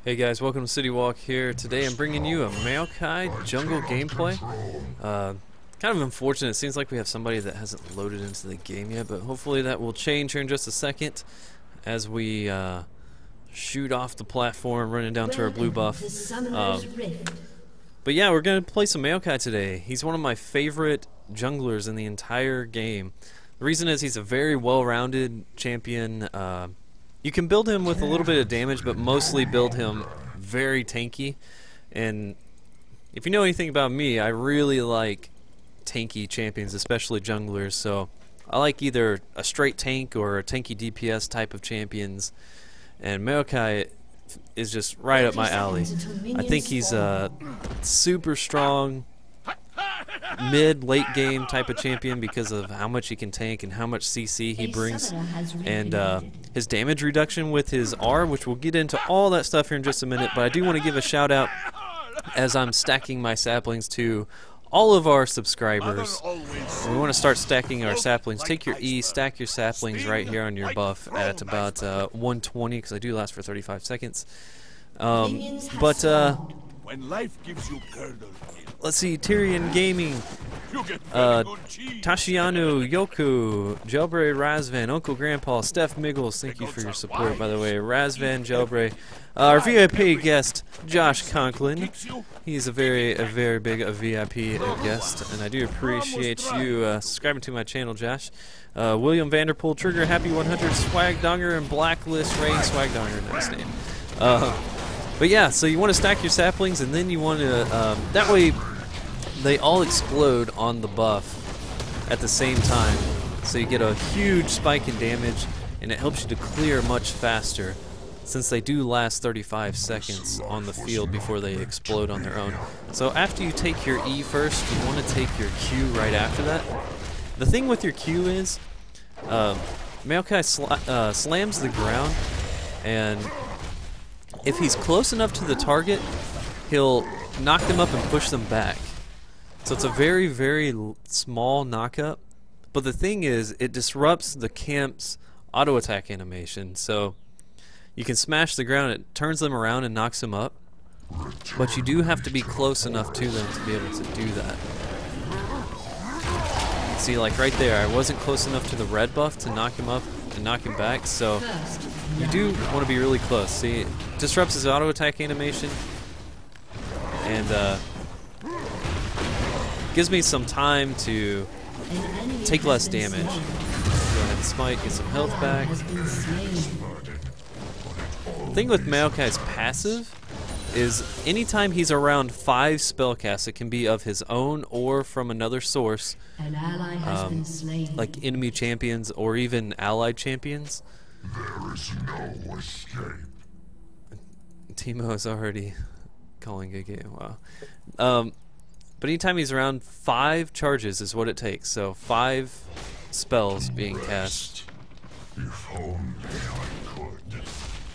Hey guys, welcome to City Walk here. Today I'm bringing you a Maokai jungle gameplay. Kind of unfortunate, it seems like we have somebody that hasn't loaded into the game yet, but hopefully that will change here in just a second as we shoot off the platform, running down to our blue buff. But yeah, we're going to play some Maokai today. He's one of my favorite junglers in the entire game. The reason is he's a very well-rounded champion. You can build him with a little bit of damage, but mostly build him very tanky. And if you know anything about me, I really like tanky champions, especially junglers. So I like either a straight tank or a tanky DPS type of champions. And Maokai is just right up my alley. I think he's a super strong mid-late game type of champion because of how much he can tank and how much CC he brings, and his damage reduction with his R, which we'll get into all that stuff here in just a minute. But I do want to give a shout out as I'm stacking my saplings to all of our subscribers. We want to start stacking our saplings. Take your E, stack your saplings right here on your buff at about 120, because I do last for 35 seconds. When life gives you girdle, let's see, Tyrion Gaming, Tashianu, Yoku, Jailbray, Razvan, Uncle Grandpa, Steph Miggles, thank you for your support, by the way. Razvan, Jailbray, our VIP guest, Josh Conklin. He's a very big VIP guest, and I do appreciate you subscribing to my channel, Josh. William Vanderpool, Trigger, Happy 100, Swag Donger, and Blacklist Rain, Swag Donger, nice name. But yeah, so you want to stack your saplings, and then you want to, that way they all explode on the buff at the same time. So you get a huge spike in damage, and it helps you to clear much faster, since they do last 35 seconds on the field before they explode on their own. So after you take your E first, you want to take your Q right after that. The thing with your Q is, Maokai slams the ground, and if he's close enough to the target, he'll knock them up and push them back. So it's a very small knockup. But the thing is, it disrupts the camp's auto attack animation. So you can smash the ground, it turns them around and knocks them up. But you do have to be close enough to them to be able to do that. See, like right there, I wasn't close enough to the red buff to knock him up and knock him back, so you do want to be really close. See, it disrupts his auto attack animation, and gives me some time to take less damage. Go ahead and smite, get some health back. The thing with Maokai's passive is anytime he's around 5 spellcasts, it can be of his own or from another source, like enemy champions or even allied champions. There is no escape. Timo is already calling a game. Wow. But anytime he's around 5 charges is what it takes. So 5 spells being cast. If only I could.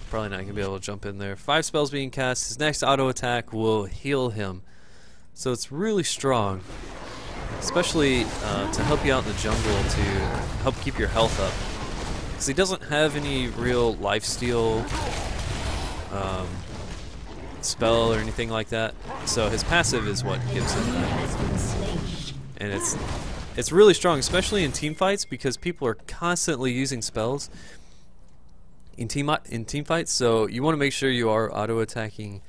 Probably not going to be able to jump in there. 5 spells being cast. His next auto attack will heal him. So it's really strong. Especially to help you out in the jungle, to help keep your health up. Because he doesn't have any real lifesteal spell or anything like that. So his passive is what gives him that. And it's really strong, especially in team fights, because people are constantly using spells in team fights, so you want to make sure you are auto attacking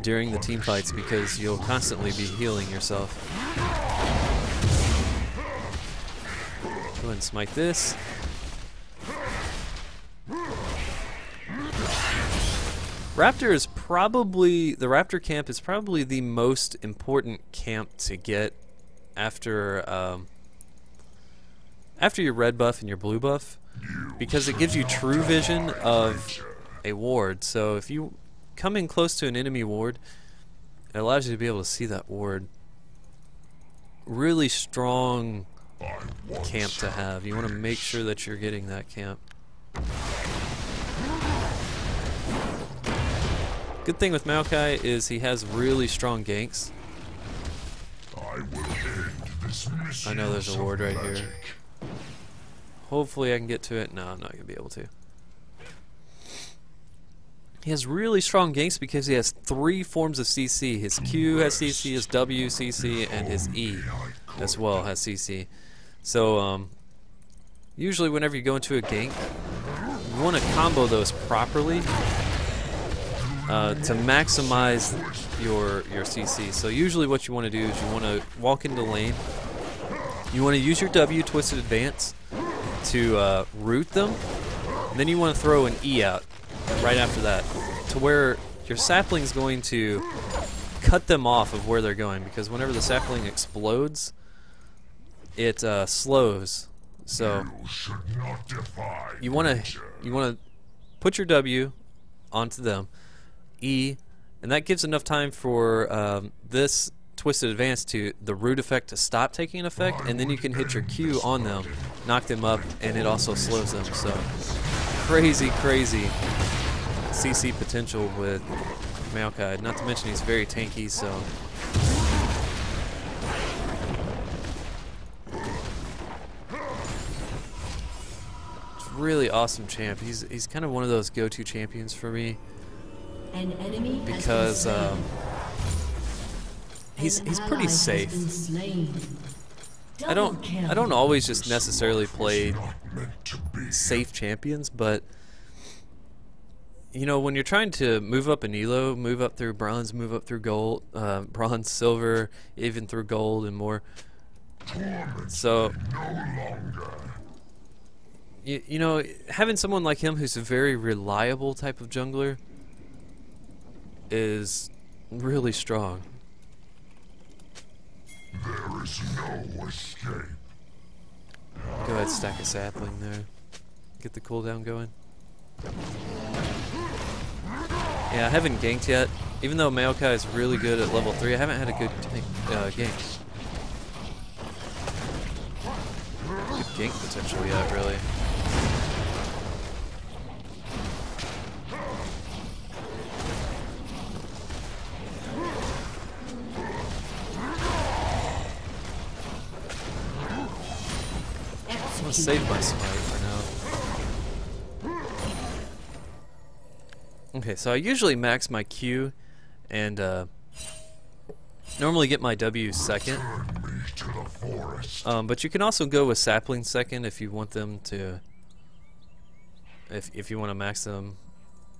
during the team fights, because you'll constantly be healing yourself. Go ahead and smite this. Raptor is probably, the Raptor camp is probably the most important camp to get after your red buff and your blue buff, because it gives you true vision of a ward. So if you come in close to an enemy ward, it allows you to be able to see that ward. Really strong camp to have. You want to make sure that you're getting that camp. Good thing with Maokai is he has really strong ganks. I know there's a ward right here. Hopefully I can get to it. No, I'm not going to be able to. He has really strong ganks because he has 3 forms of CC. His Q has CC, his W CC, and his E as well has CC. So usually whenever you go into a gank, you want to combo those properly to maximize your CC. So usually what you want to do is you want to walk into lane. You want to use your W Twisted Advance to root them, and then you want to throw an E out right after that, to where your sapling's going to cut them off of where they're going, because whenever the sapling explodes, it slows. So you want to put your W onto them, E, and that gives enough time for this Twisted Advance to the root effect to stop taking an effect, and then you can hit your Q on them, knock them up, and it also slows them. So crazy CC potential with Maokai. Not to mention he's very tanky, so it's really awesome champ. He's kind of one of those go-to champions for me because he's pretty safe. I don't always just necessarily play safe champions, but you know, when you're trying to move up an elo, move up through bronze, move up through gold, bronze, silver, even through gold and more. So you know, having someone like him who's a very reliable type of jungler is really strong. There is no escape. Go ahead, stack a sapling there. Get the cooldown going. Yeah, I haven't ganked yet. Even though Maokai is really good at level 3, I haven't had a good gank. Good gank potential yet, really. I'm gonna save my smite for now. Okay, so I usually max my Q and normally get my W second. But you can also go with sapling second if you want them to. If you want to max them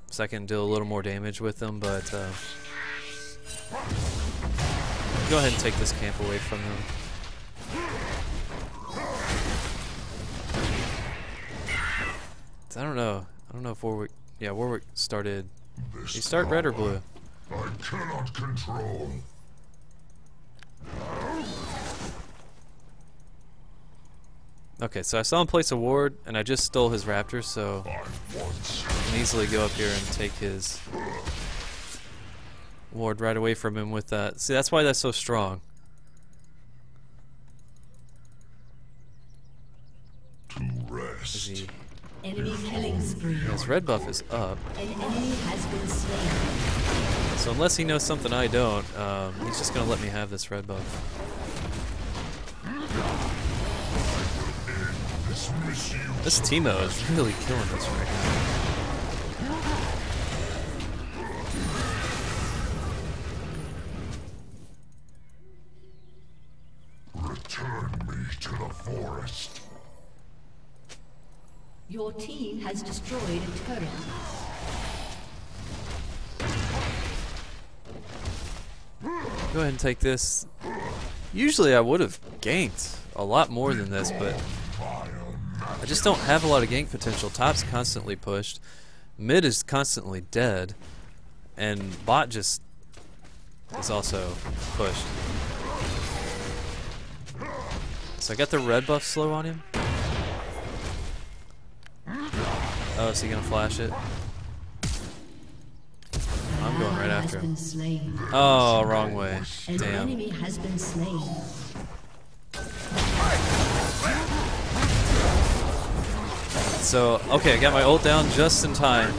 second, do a little more damage with them. But go ahead and take this camp away from them. I don't know if Warwick. Yeah, Warwick started. Did he start red or blue? I cannot control. Okay, so I saw him place a ward, and I just stole his raptor, so I can easily go up here and take his ward right away from him with that. See, that's why that's so strong. To rest. Is he? Enemy killing spree. His red buff is up. An enemy has been slain. So unless he knows something I don't, he's just gonna let me have this red buff. This Teemo is really killing us right now. Return me to the forest. Your team has destroyed a turret. Go ahead and take this. Usually I would have ganked a lot more than this, but I just don't have a lot of gank potential. Top's constantly pushed. Mid is constantly dead. And bot just is also pushed. So I got the red buff slow on him. Oh, is he gonna flash it? I'm going right after him. Oh, wrong way. An Damn. enemy has been slain. So, okay, I got my ult down just in time.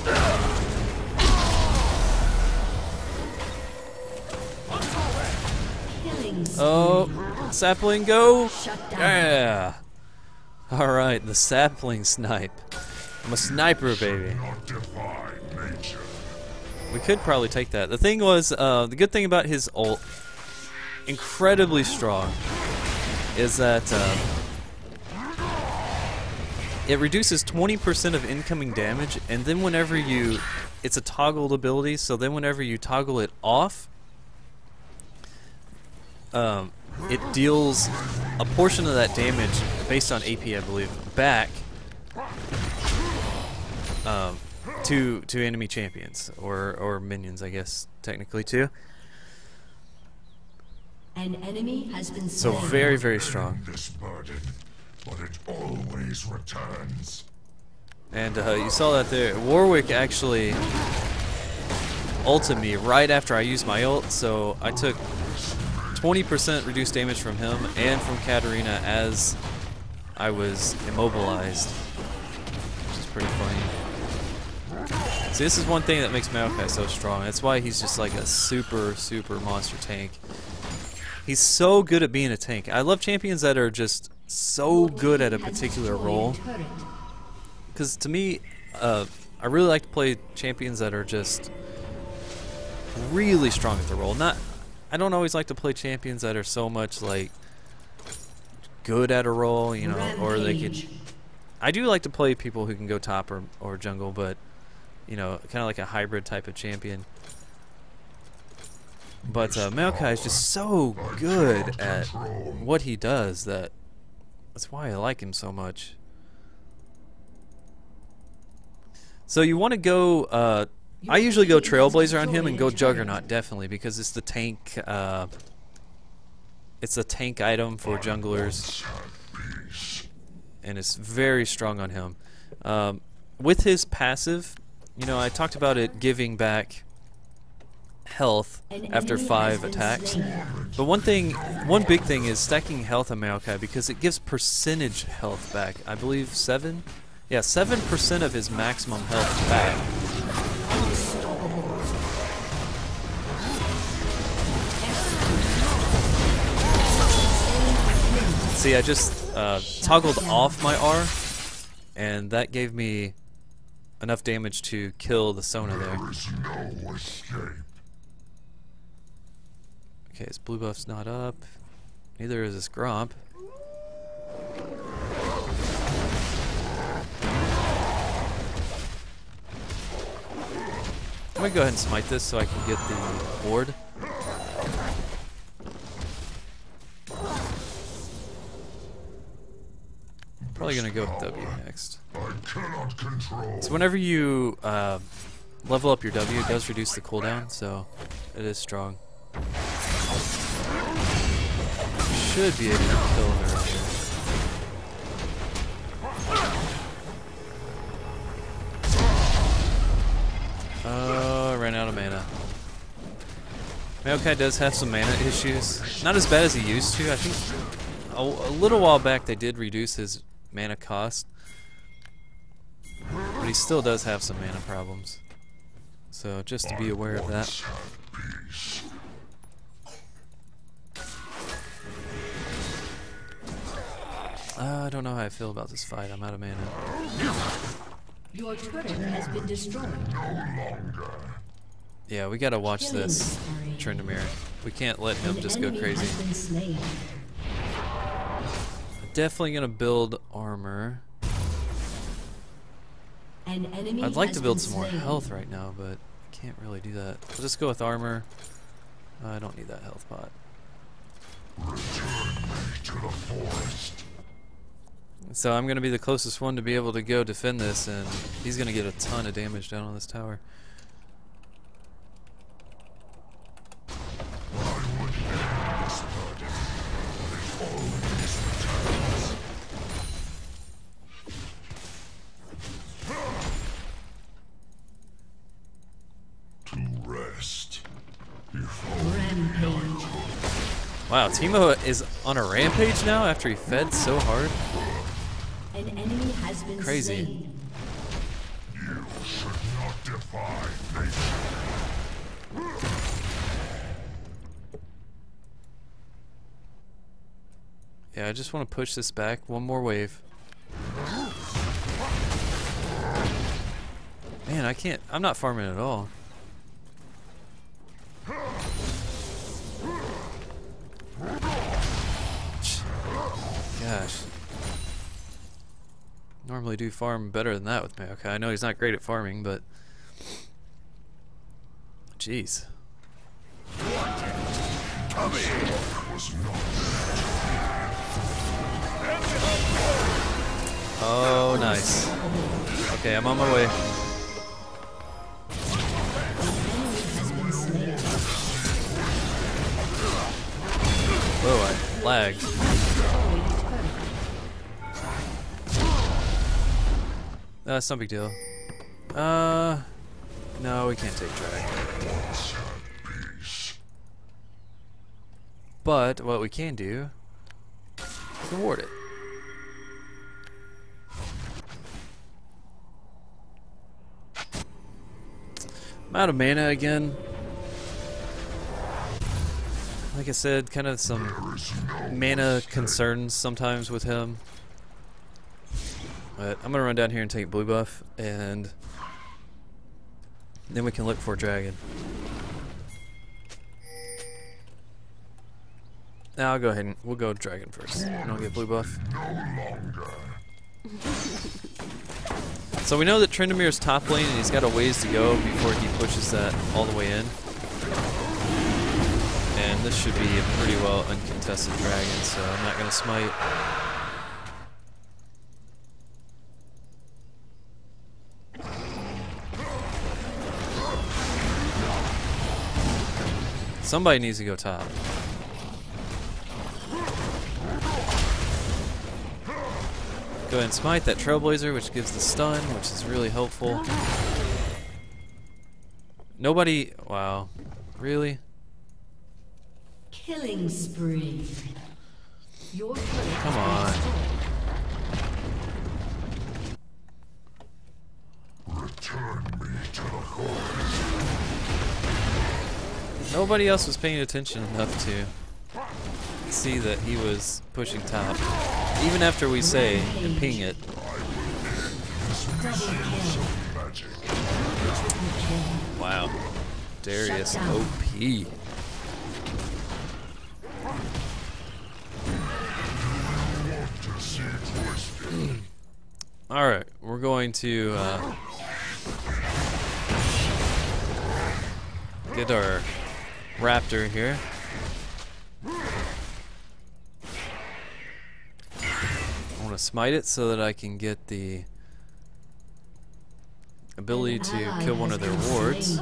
Oh, sapling, go! Yeah! Alright, the sapling snipe. I'm a sniper, baby. We could probably take that. The thing was, the good thing about his ult, incredibly strong, is that it reduces 20% of incoming damage, and then whenever you, it's a toggled ability, so then whenever you toggle it off, it deals a portion of that damage, based on AP I believe, back to enemy champions, or minions I guess, technically too. An enemy has been So slain. very, very strong. This burden, but it always returns. And you saw that there. Warwick actually ulted me right after I used my ult, so I took 20% reduced damage from him and from Katarina as I was immobilized, which is pretty funny. See, this is one thing that makes Maokai so strong. That's why he's just like a super, super monster tank. He's so good at being a tank. I love champions that are just so good at a particular role. Because to me, I really like to play champions that are just really strong at the role. I don't always like to play champions that are so much like good at a role, you know, or they could. I do like to play people who can go top or jungle, but you know, kind of like a hybrid type of champion. But Maokai is just so good at what he does that's why I like him so much. So you want to go, I usually go Trailblazer on him and go Juggernaut, definitely, because it's the tank, it's a tank item for junglers, and it's very strong on him. With his passive, you know, I talked about it giving back health after 5 attacks. But one big thing is stacking health on Maokai, because it gives percentage health back. I believe 7%? Yeah, 7% of his maximum health back. See, I just toggled off my R, and that gave me enough damage to kill the Sona there. There is no escape. Okay, his blue buff's not up. Neither is his Gromp. I'm gonna go ahead and smite this so I can get the ward. Probably gonna go with W next. I cannot control. So whenever you level up your W, it does reduce the cooldown, so it is strong. Should be able to kill her here. Ran out of mana. Maokai does have some mana issues. Not as bad as he used to. I think a little while back they did reduce his mana cost. But he still does have some mana problems. So just to be aware of that. I don't know how I feel about this fight. I'm out of mana. Your turret has been destroyed. Yeah, we gotta watch this, Trendamir. We can't let him just go crazy. Definitely gonna build armor. I'd like to build some more health right now, but I can't really do that. We'll just go with armor. I don't need that health pot. Return me to the forest. So I'm gonna be the closest one to be able to go defend this, and he's gonna get a ton of damage down on this tower. Rampage. Wow, Teemo is on a rampage now after he fed so hard. An enemy has been Crazy. slain. You should not defy nature. Yeah, I just want to push this back one more wave. Man, I can't. I'm not farming at all. really do farm better than that with Maokai. I know he's not great at farming, but jeez. Oh, nice. Okay, I'm on my way. Whoa, I lagged. It's no big deal. No, we can't take drag. But what we can do, we can ward it. I'm out of mana again. Like I said, kind of some mana concerns sometimes with him. But I'm gonna run down here and take blue buff, and then we can look for dragon. Now I'll go ahead and we'll go dragon first. And I'll get blue buff. So we know that Tryndamere top lane, and he's got a ways to go before he pushes that all the way in. And this should be a pretty well uncontested dragon, so I'm not gonna smite. Somebody needs to go top. Go ahead and smite that Trailblazer, which gives the stun, which is really helpful. Nobody... Wow. Really? Killing spree. Your turret Come on. Return me to the forest. Nobody else was paying attention enough to see that he was pushing top. Even after we say and ping it. Wow. Darius OP. Alright, we're going to get our raptor here. I want to smite it so that I can get the ability to kill one of their wards.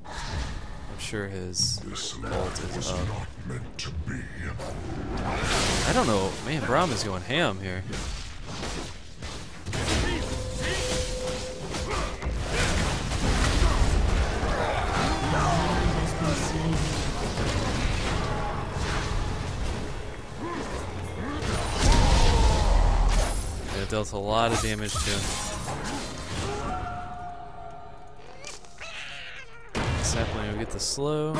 I'm sure his ult is up. I don't know. Man, Braum is going ham here. It dealt a lot of damage to him. Sapling will get the slow.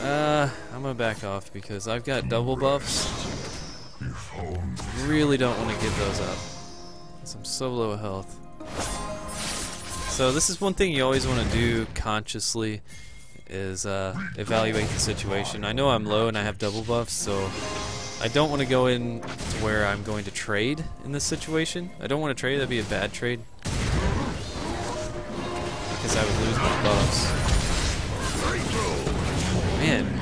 I'm gonna back off because I've got double buffs. Really don't want to give those up. Because I'm so low health. So this is one thing you always want to do consciously is evaluate the situation. I know I'm low and I have double buffs, so I don't want to go in to where I'm going to trade in this situation. I don't want to trade, that'd be a bad trade. Because I would lose my buffs. Man,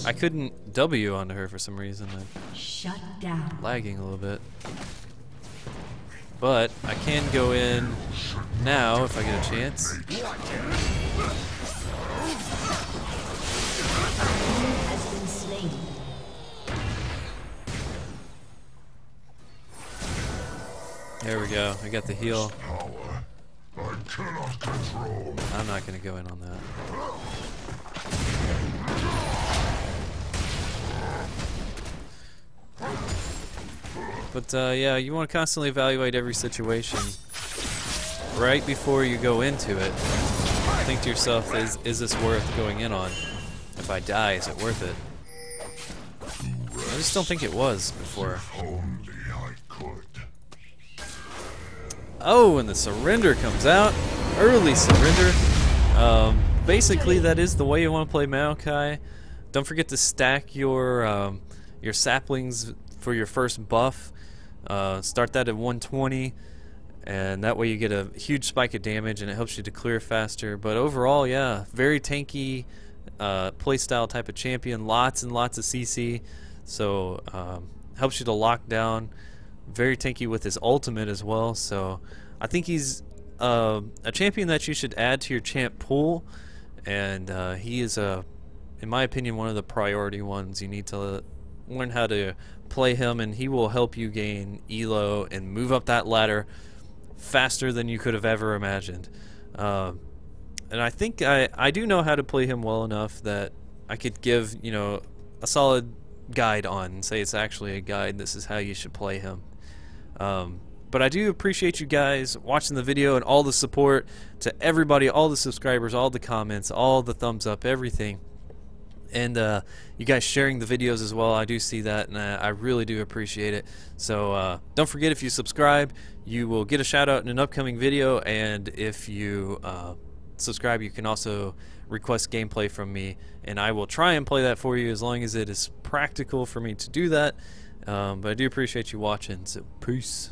I couldn't W onto her for some reason. I'm shut down. Lagging a little bit. But I can go in now if I get a chance. There we go. I got the heal. I'm not going to go in on that. But yeah, you want to constantly evaluate every situation right before you go into it. Think to yourself, is this worth going in on? If I die, is it worth it? I just don't think it was before. Oh, and the surrender comes out. Early surrender. Basically, that is the way you want to play Maokai. Don't forget to stack your saplings for your first buff. Start that at 120, and that way you get a huge spike of damage and it helps you to clear faster. But overall, yeah, very tanky playstyle type of champion, lots and lots of CC, so helps you to lock down. Very tanky with his ultimate as well, so I think he's a champion that you should add to your champ pool, and he is in my opinion, one of the priority ones. You need to learn how to play him, and he will help you gain elo and move up that ladder faster than you could have ever imagined. And I think I do know how to play him well enough that I could give, you know, a solid guide on and say it's actually a guide. This is how you should play him. But I do appreciate you guys watching the video and all the support to everybody, all the subscribers, all the comments, all the thumbs up, everything. And you guys sharing the videos as well. I do see that, and I really do appreciate it. So don't forget, if you subscribe, you will get a shout out in an upcoming video, and if you subscribe, you can also request gameplay from me, and I will try and play that for you as long as it is practical for me to do that. But I do appreciate you watching, so peace.